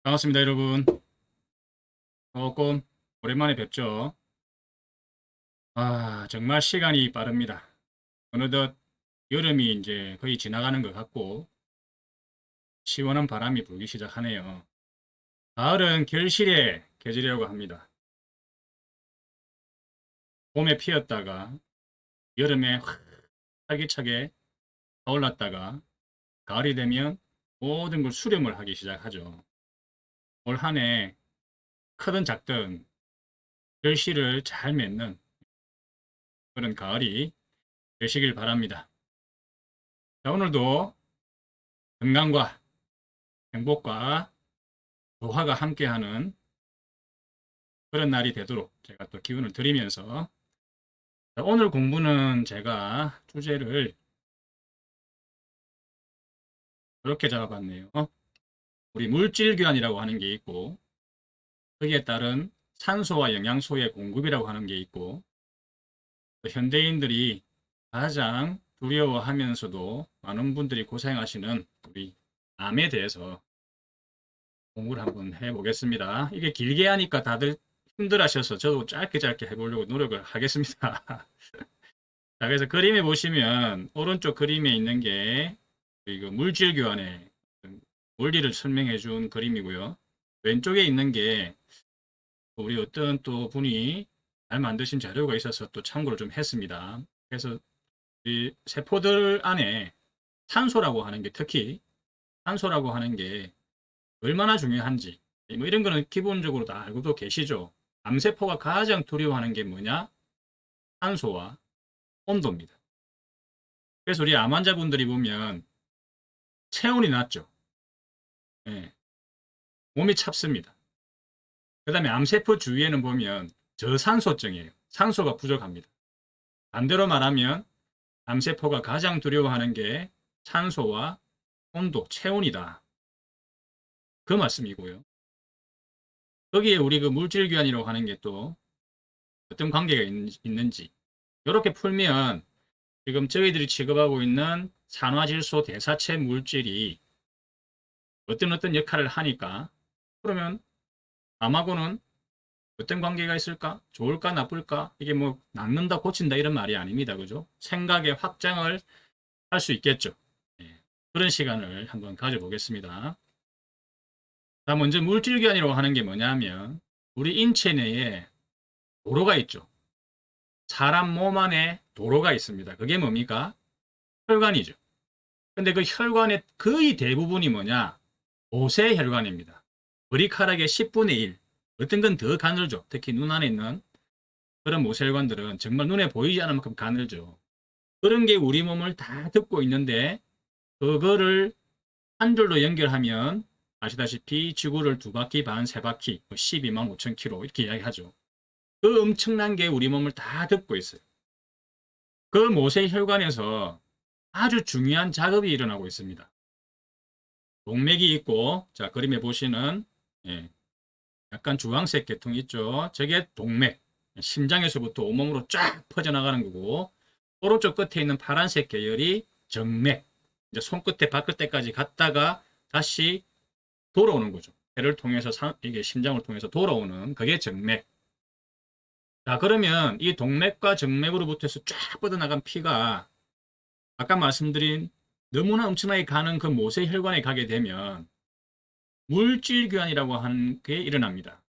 반갑습니다, 여러분. 조금 오랜만에 뵙죠. 정말 시간이 빠릅니다. 어느덧 여름이 이제 거의 지나가는 것 같고, 시원한 바람이 불기 시작하네요. 가을은 결실의 계절이라고 합니다. 봄에 피었다가, 여름에 확 활기차게 타올랐다가, 가을이 되면 모든 걸 수렴을 하기 시작하죠. 올 한 해 크든 작든 결실을 잘 맺는 그런 가을이 되시길 바랍니다. 자, 오늘도 건강과 행복과 조화가 함께하는 그런 날이 되도록 제가 또 기운을 드리면서 오늘 공부는 제가 주제를 이렇게 잡아봤네요. 우리 물질교환이라고 하는 게 있고 거기에 따른 산소와 영양소의 공급이라고 하는 게 있고 또 현대인들이 가장 두려워하면서도 많은 분들이 고생하시는 우리 암에 대해서 공부를 한번 해보겠습니다. 이게 길게 하니까 다들 힘들어하셔서 저도 짧게 해보려고 노력을 하겠습니다. 자, 그래서 그림에 보시면 오른쪽 그림에 있는 게 이거 물질 교환의 원리를 설명해 준 그림이고요. 왼쪽에 있는 게 우리 어떤 또 분이 잘 만드신 자료가 있어서 또 참고를 좀 했습니다. 그래서 이 세포들 안에 산소라고 하는 게 특히 산소라고 하는 게 얼마나 중요한지 뭐 이런 거는 기본적으로 다 알고도 계시죠. 암세포가 가장 두려워하는 게 뭐냐? 산소와 온도입니다. 그래서 우리 암 환자분들이 보면 체온이 낮죠. 예, 몸이 찹습니다. 그 다음에 암세포 주위에는 보면 저산소증이에요. 산소가 부족합니다. 반대로 말하면 암세포가 가장 두려워하는 게 산소와 온도, 체온이다. 그 말씀이고요. 거기에 우리 그 물질교환이라고 하는 게 또 어떤 관계가 있는지 이렇게 풀면 지금 저희들이 취급하고 있는 산화질소 대사체 물질이 어떤 역할을 하니까 그러면 암하고는 어떤 관계가 있을까? 좋을까? 나쁠까? 이게 뭐 낫는다, 고친다 이런 말이 아닙니다. 그죠? 생각의 확장을 할 수 있겠죠. 예, 그런 시간을 한번 가져보겠습니다. 자, 먼저 물질교환이라고 하는 게 뭐냐면 우리 인체 내에 도로가 있죠. 사람 몸 안에 도로가 있습니다. 그게 뭡니까? 혈관이죠. 근데 그 혈관의 거의 대부분이 뭐냐? 모세혈관입니다. 머리카락의 10분의 1. 어떤 건 더 가늘죠. 특히 눈 안에 있는 그런 모세혈관들은 정말 눈에 보이지 않을 만큼 가늘죠. 그런 게 우리 몸을 다 덮고 있는데 그거를 한 줄로 연결하면 아시다시피 지구를 두 바퀴 반, 세 바퀴, 12만 5천 킬로 이렇게 이야기하죠. 그 엄청난 게 우리 몸을 다 덮고 있어요. 그 모세혈관에서 아주 중요한 작업이 일어나고 있습니다. 동맥이 있고, 자, 그림에 보시는, 예, 약간 주황색 계통 있죠? 저게 동맥. 심장에서부터 온몸으로 쫙 퍼져나가는 거고, 오른쪽 끝에 있는 파란색 계열이 정맥. 이제 손끝에 발끝에까지 갔다가 다시 돌아오는 거죠. 폐를 통해서, 이게 심장을 통해서 돌아오는, 그게 정맥. 자, 그러면 이 동맥과 정맥으로부터 해서 쫙 뻗어나간 피가 아까 말씀드린 너무나 엄청나게 가는 그 모세혈관에 가게 되면 물질교환이라고 하는 게 일어납니다.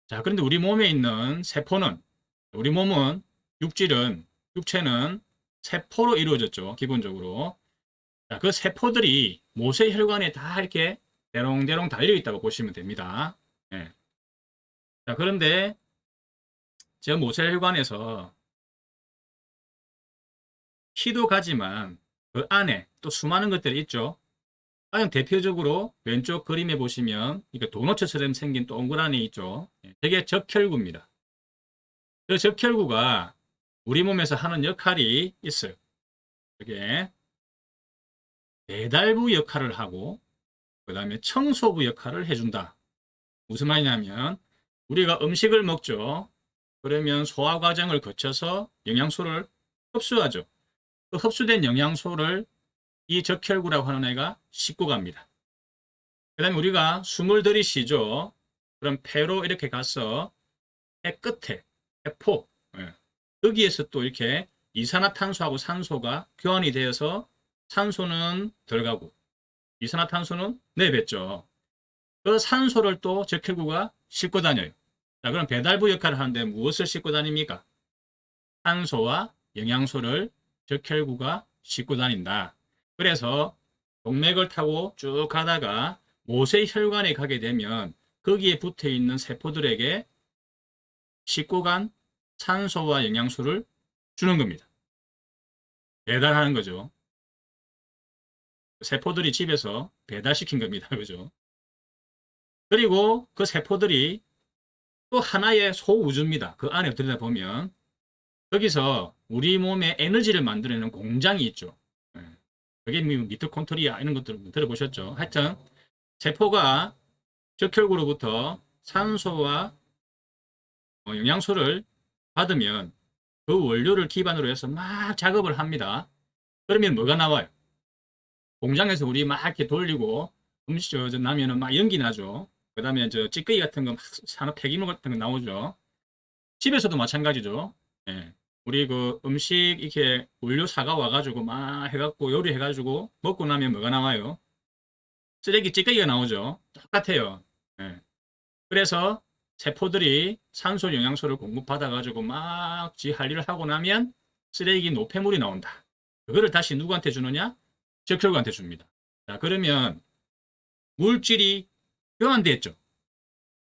자, 그런데 우리 몸에 있는 세포는, 우리 몸은, 육체는 세포로 이루어졌죠. 기본적으로. 자, 그 세포들이 모세혈관에 다 이렇게 대롱대롱 달려있다고 보시면 됩니다. 예. 자, 그런데 저 모세혈관에서 피도 가지만 그 안에 또 수많은 것들이 있죠. 가장 대표적으로 왼쪽 그림에 보시면 이거 도너츠처럼 생긴 동그라미 있죠. 저게 적혈구입니다. 그 적혈구가 우리 몸에서 하는 역할이 있어요. 그게 배달부 역할을 하고 그 다음에 청소부 역할을 해준다. 무슨 말이냐면 우리가 음식을 먹죠. 그러면 소화 과정을 거쳐서 영양소를 흡수하죠. 그 흡수된 영양소를 이 적혈구라고 하는 애가 씻고 갑니다. 그 다음에 우리가 숨을 들이쉬죠. 그럼 폐로 이렇게 가서 폐 끝에, 폐포, 예. 여기에서 또 이렇게 이산화탄소하고 산소가 교환이 되어서 산소는 들어가고 이산화탄소는 내뱉죠. 그 산소를 또 적혈구가 싣고 다녀요. 자, 그럼 배달부 역할을 하는데 무엇을 싣고 다닙니까? 산소와 영양소를 적혈구가 싣고 다닌다. 그래서 동맥을 타고 쭉 가다가 모세혈관에 가게 되면 거기에 붙어 있는 세포들에게 싣고 간 산소와 영양소를 주는 겁니다. 배달하는 거죠. 세포들이 집에서 배달시킨 겁니다. 그죠? 그리고 그 세포들이 또 하나의 소우주입니다. 그 안에 들여다보면 거기서 우리 몸에 에너지를 만들어내는 공장이 있죠. 그게 미토콘드리아 이런 것들 들어보셨죠? 하여튼 세포가 적혈구로부터 산소와 영양소를 받으면 그 원료를 기반으로 해서 막 작업을 합니다. 그러면 뭐가 나와요? 공장에서 우리 막 이렇게 돌리고 음식 나면은 막 연기 나죠. 그 다음에 저 찌꺼기 같은 거 산업 폐기물 같은 거 나오죠. 집에서도 마찬가지죠. 예. 우리 그 음식 이렇게 원료 사가 와가지고 막 해갖고 요리해가지고 먹고 나면 뭐가 나와요? 쓰레기 찌꺼기가 나오죠. 똑같아요. 예. 그래서 세포들이 산소 영양소를 공급받아가지고 막 지 할 일을 하고 나면 쓰레기 노폐물이 나온다. 그거를 다시 누구한테 주느냐? 적혈구한테 줍니다. 자, 그러면 물질이 교환됐죠.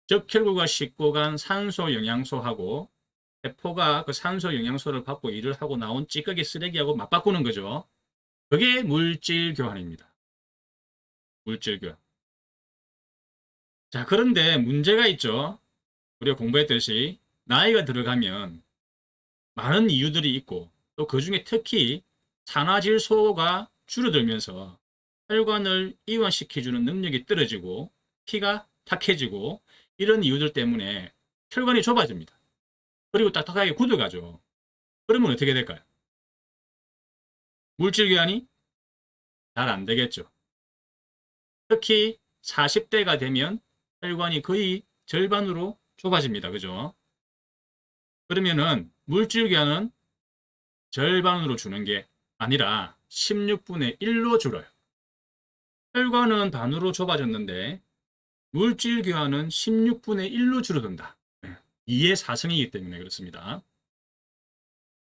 적혈구가 싣고 간 산소 영양소하고 세포가 그 산소 영양소를 받고 일을 하고 나온 찌꺼기 쓰레기하고 맞바꾸는 거죠. 그게 물질 교환입니다. 물질 교환. 자, 그런데 문제가 있죠. 우리가 공부했듯이 나이가 들어가면 많은 이유들이 있고 또 그 중에 특히 산화질소가 줄어들면서 혈관을 이완시켜주는 능력이 떨어지고 피가 탁해지고 이런 이유들 때문에 혈관이 좁아집니다. 그리고 딱딱하게 굳어가죠. 그러면 어떻게 될까요? 물질 교환이 잘 안 되겠죠. 특히 40대가 되면 혈관이 거의 절반으로 좁아집니다. 그죠? 그러면은 물질 교환은 절반으로 주는 게 아니라 16분의 1로 줄어요. 혈관은 반으로 좁아졌는데 물질 교환은 16분의 1로 줄어든다. 2의 4승이기 때문에 그렇습니다.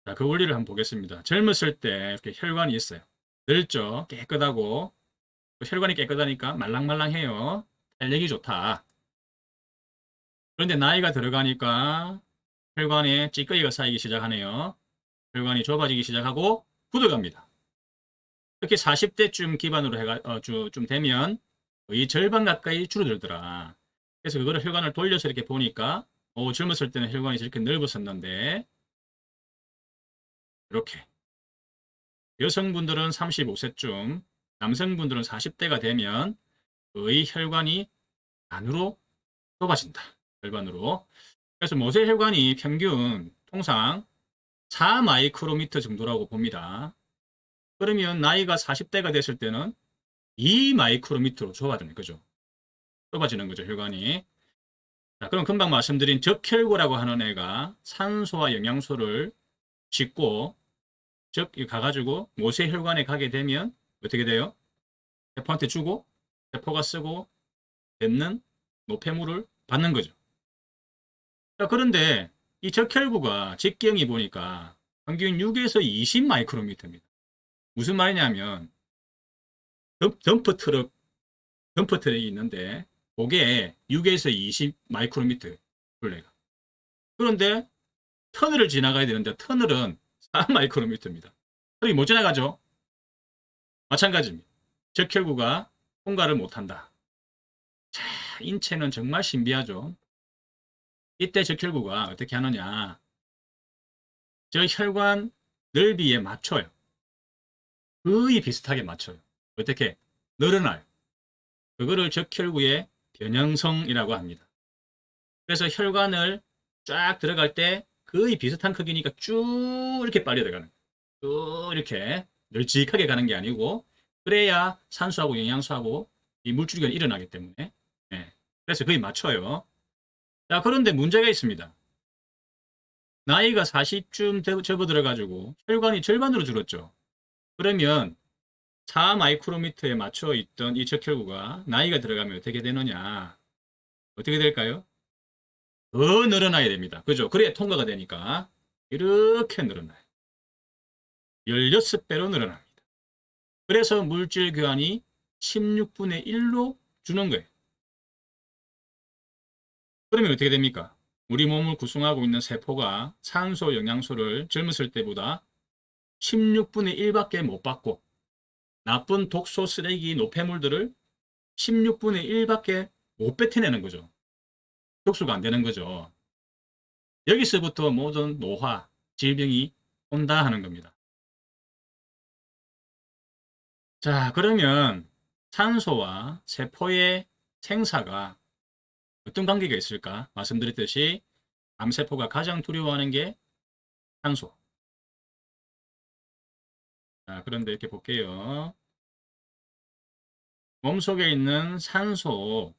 자, 그 원리를 한번 보겠습니다. 젊었을 때 이렇게 혈관이 있어요. 넓죠? 깨끗하고 혈관이 깨끗하니까 말랑말랑해요. 탄력이 좋다. 그런데 나이가 들어가니까 혈관에 찌꺼기가 쌓이기 시작하네요. 혈관이 좁아지기 시작하고 굳어갑니다. 특히 40대쯤 기반으로 좀 되면 거의 절반 가까이 줄어들더라. 그래서 그거를 혈관을 돌려서 이렇게 보니까 젊었을 때는 혈관이 이렇게 넓었었는데 이렇게 여성분들은 35세쯤 남성분들은 40대가 되면 거의 혈관이 반으로 좁아진다. 절반으로. 그래서 모세혈관이 평균 통상 4마이크로미터 정도라고 봅니다. 그러면 나이가 40대가 됐을 때는 2마이크로미터로 좁아지는 거죠. 좁아지는 거죠, 혈관이. 자, 그럼 금방 말씀드린 적혈구라고 하는 애가 산소와 영양소를 싣고 가가지고 모세혈관에 가게 되면 어떻게 돼요? 세포한테 주고 세포가 쓰고 뱉는 노폐물을 받는 거죠. 자, 그런데 이 적혈구가 직경이 보니까 평균 6에서 20 마이크로미터입니다. 무슨 말이냐면 덤프트럭이 있는데 그게 6에서 20 마이크로미터 둘레가. 그런데 터널을 지나가야 되는데 터널은 4 마이크로미터입니다. 그럼 못 지나가죠? 마찬가지입니다. 적혈구가 통과를 못한다. 자, 인체는 정말 신비하죠. 이때 적혈구가 어떻게 하느냐. 저 혈관 넓이에 맞춰요. 거의 비슷하게 맞춰요. 어떻게? 늘어나요. 그거를 적혈구의 변형성이라고 합니다. 그래서 혈관을 쫙 들어갈 때 거의 비슷한 크기니까 쭉 이렇게 빨려 들어가는 거예요. 쭉 이렇게 널찍하게 가는 게 아니고 그래야 산소하고 영양소하고 이 물줄기가 일어나기 때문에. 예. 그래서 거의 맞춰요. 자, 그런데 문제가 있습니다. 나이가 40쯤 접어들어가지고 혈관이 절반으로 줄었죠. 그러면 4 마이크로미터에 맞춰 있던 이 적혈구가 나이가 들어가면 어떻게 되느냐? 어떻게 될까요? 더 늘어나야 됩니다. 그죠? 그래야 통과가 되니까. 이렇게 늘어나요. 16배로 늘어납니다. 그래서 물질 교환이 16분의 1로 주는 거예요. 그러면 어떻게 됩니까? 우리 몸을 구성하고 있는 세포가 산소, 영양소를 젊었을 때보다 16분의 1밖에 못 받고 나쁜 독소, 쓰레기, 노폐물들을 16분의 1밖에 못 뱉어내는 거죠. 흡수가 안 되는 거죠. 여기서부터 모든 노화, 질병이 온다 하는 겁니다. 자, 그러면 산소와 세포의 생사가 어떤 관계가 있을까? 말씀드렸듯이 암세포가 가장 두려워하는 게 산소. 자, 그런데 이렇게 볼게요. 몸속에 있는 산소가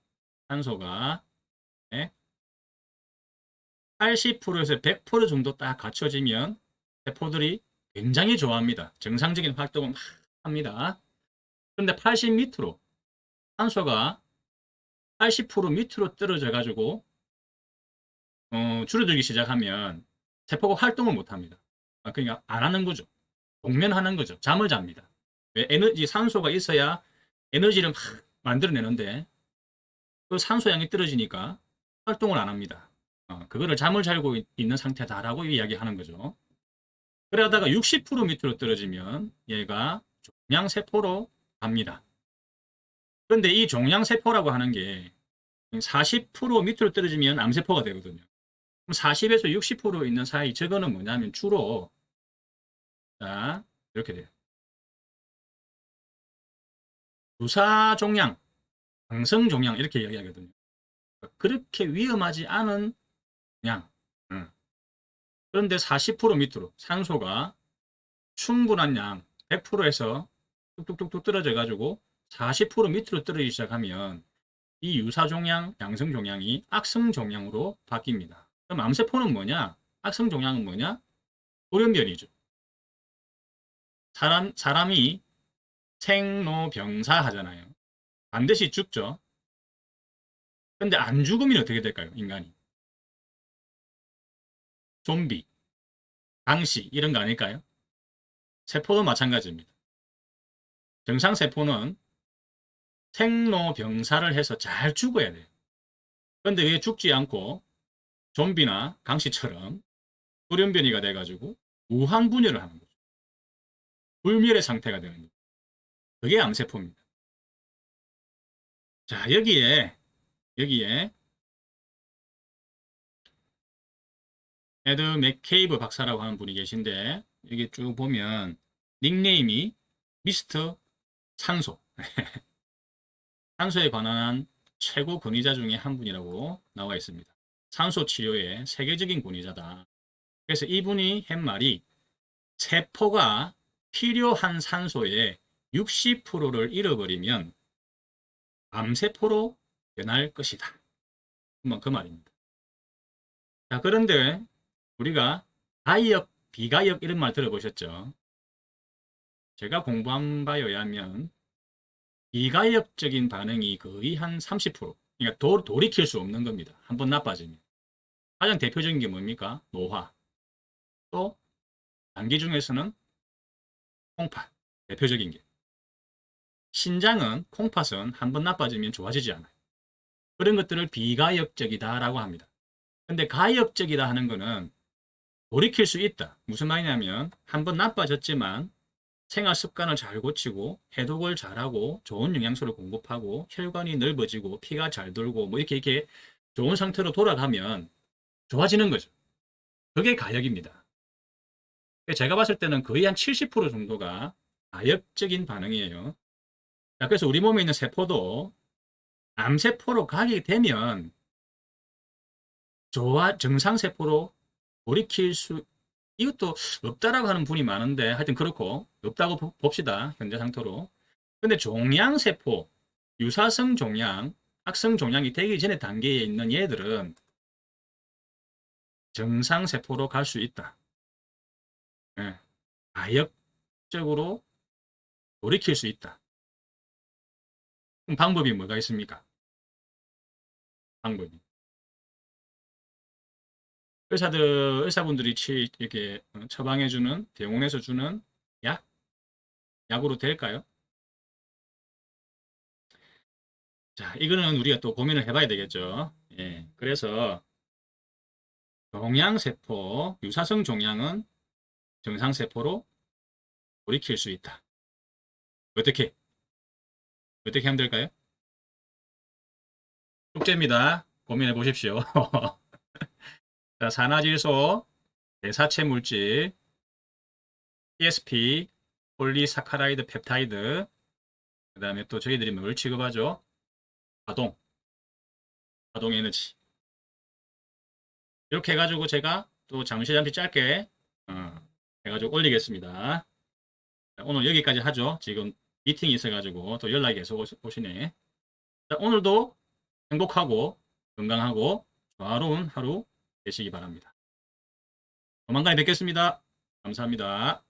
80%에서 100% 정도 딱 갖춰지면 세포들이 굉장히 좋아합니다. 정상적인 활동을 막 합니다. 그런데 80 밑으로 산소가 80% 밑으로 떨어져 가지고 줄어들기 시작하면 세포가 활동을 못 합니다. 그러니까 안 하는 거죠. 동면하는 거죠. 잠을 잡니다. 왜? 에너지 산소가 있어야 에너지를 막 만들어내는데 그 산소 양이 떨어지니까 활동을 안 합니다. 그거를 잠을 자고 있는 상태다라고 이야기하는 거죠. 그러다가 60% 밑으로 떨어지면 얘가 종양세포로 갑니다. 그런데 이 종양세포라고 하는 게 40% 밑으로 떨어지면 암세포가 되거든요. 그럼 40에서 60% 있는 사이 저거는 뭐냐면 주로 자 이렇게 돼요. 유사종양, 강성종양 이렇게 이야기하거든요. 그렇게 위험하지 않은 양. 그런데 40% 밑으로 산소가 충분한 양 100%에서 뚝뚝뚝뚝 떨어져 가지고 40% 밑으로 떨어지기 시작하면 이 유사종양, 양성종양이 악성종양으로 바뀝니다. 그럼 암세포는 뭐냐? 악성종양은 뭐냐? 돌연변이죠. 사람이 생로병사 하잖아요. 반드시 죽죠. 근데 안 죽으면 어떻게 될까요? 인간이. 좀비, 당시 이런 거 아닐까요? 세포도 마찬가지입니다. 정상세포는 생로병사를 해서 잘 죽어야 돼요. 그런데 왜 죽지 않고 좀비나 강씨처럼 돌연변이가 돼가지고 무한분열을 하는 거죠. 불멸의 상태가 되는 거죠. 그게 암세포입니다. 자, 여기에 에드 맥케이브 박사라고 하는 분이 계신데 여기 쭉 보면 닉네임이 미스터 산소 산소에 관한 최고 권위자 중에 한 분이라고 나와 있습니다. 산소 치료의 세계적인 권위자다. 그래서 이분이 한 말이 세포가 필요한 산소의 60%를 잃어버리면 암세포로 변할 것이다. 그 말입니다. 자, 그런데 우리가 가역, 비가역 이런 말 들어보셨죠? 제가 공부한 바에 의하면 비가역적인 반응이 거의 한 30%. 그러니까 돌이킬 수 없는 겁니다. 한번 나빠지면. 가장 대표적인 게 뭡니까? 노화. 또 단기 중에서는 콩팥. 대표적인 게. 신장은 콩팥은 한번 나빠지면 좋아지지 않아요. 그런 것들을 비가역적이다라고 합니다. 근데 가역적이다 하는 거는 돌이킬 수 있다. 무슨 말이냐면 한번 나빠졌지만 생활 습관을 잘 고치고 해독을 잘하고 좋은 영양소를 공급하고 혈관이 넓어지고 피가 잘 돌고 뭐 이렇게 좋은 상태로 돌아가면 좋아지는 거죠. 그게 가역입니다. 제가 봤을 때는 거의 한 70% 정도가 가역적인 반응이에요. 자, 그래서 우리 몸에 있는 세포도 암세포로 가게 되면 정상세포로 돌이킬 수 이것도 없다라고 하는 분이 많은데 하여튼 그렇고 없다고 봅시다. 현재 상태로. 근데 종양세포 유사성 종양, 악성 종양이 되기 전에 단계에 있는 얘들은 정상세포로 갈 수 있다. 예, 가역적으로 돌이킬 수 있다. 그럼 방법이 뭐가 있습니까? 방법이. 의사분들이 이렇게 처방해주는, 대용해서 주는 약으로 될까요? 자, 이거는 우리가 또 고민을 해봐야 되겠죠. 예, 그래서 종양세포, 유사성 종양은 정상세포로 돌이킬 수 있다. 어떻게? 어떻게 하면 될까요? 숙제입니다. 고민해 보십시오. 자, 산화질소, 대사체 물질, PSP, 폴리사카라이드 펩타이드, 그 다음에 또 저희들이 뭘 취급하죠? 가동, 가동 에너지. 이렇게 해가지고 제가 또 잠시 짧게 해가지고 올리겠습니다. 자, 오늘 여기까지 하죠. 지금 미팅이 있어가지고 또 연락이 계속 오시네. 자, 오늘도 행복하고 건강하고 조화로운 하루 되시기 바랍니다. 조만간에 뵙겠습니다. 감사합니다.